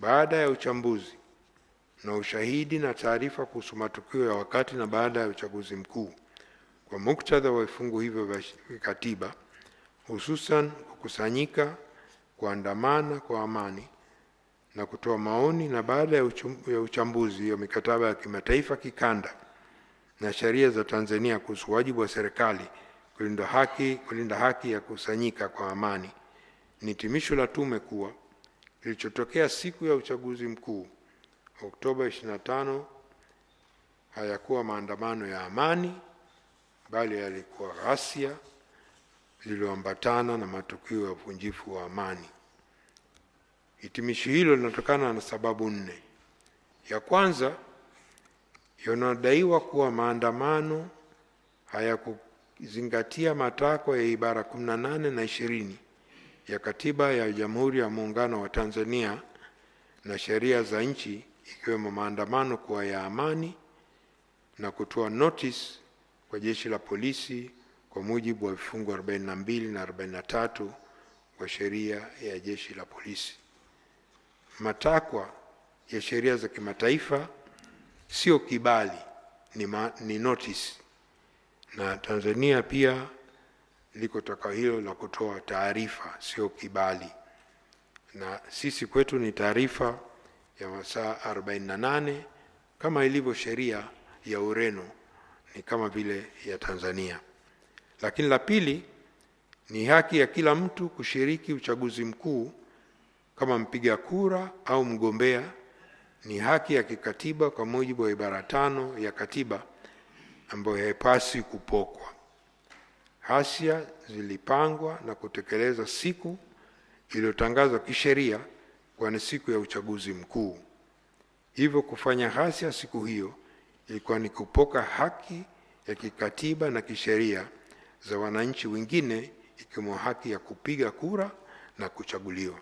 baada ya uchambuzi na ushahidi na taarifa kuhusu matukio ya wakati na baada ya uchaguzi mkuu kwa muktadha wa vifungu hivyo vya katiba, hususan kukusanyika, kuandamana kwa amani na kutoa maoni, na baada ya uchambuzi wa mikataba ya kimataifa, kikanda na sheria za Tanzania kuhusu wajibu wa serikali kulinda haki ya kusanyika kwa amani, ni hitimisho la tume kuwa kilichotokea siku ya uchaguzi mkuu Oktoba 25 hayakuwa maandamano ya amani, bali yalikuwa ghasia zilizoambatana na matukio ya uvunjifu wa amani. Hitimisho hilo linatokana na sababu 4. Ya kwanza, yanadaiwa kuwa maandamano hayakuzingatia matakwa ya ibara 18 na 20 ya Katiba ya Jamhuri ya Muungano wa Tanzania na sheria za nchi, ikiwemo maandamano kuwa ya amani na kutoa notice kwa jeshi la polisi kwa mujibu wa vifungu 42 na 43 wa sheria ya jeshi la polisi. Matakwa ya sheria za kimataifa sio kibali, ni notice, na Tanzania pia liko takwa hilo la kutoa taarifa, sio kibali, na sisi kwetu ni taarifa ya masaa 48 kama ilivyo sheria ya Ureno, ni kama vile ya Tanzania. Lakini la pili ni haki ya kila mtu kushiriki uchaguzi mkuu kama mpiga kura au mgombea. Ni haki ya kikatiba kwa mujibu wa ibara 5 ya katiba ambayo haipaswi kupokwa. Ghasia zilipangwa na kutekeleza siku iliyotangazwa kisheria kwa ni siku ya uchaguzi mkuu. Hivyo kufanya ghasia siku hiyo ilikuwa ni kupoka haki ya kikatiba na kisheria za wananchi wengine, ikiwemo haki ya kupiga kura na kuchaguliwa.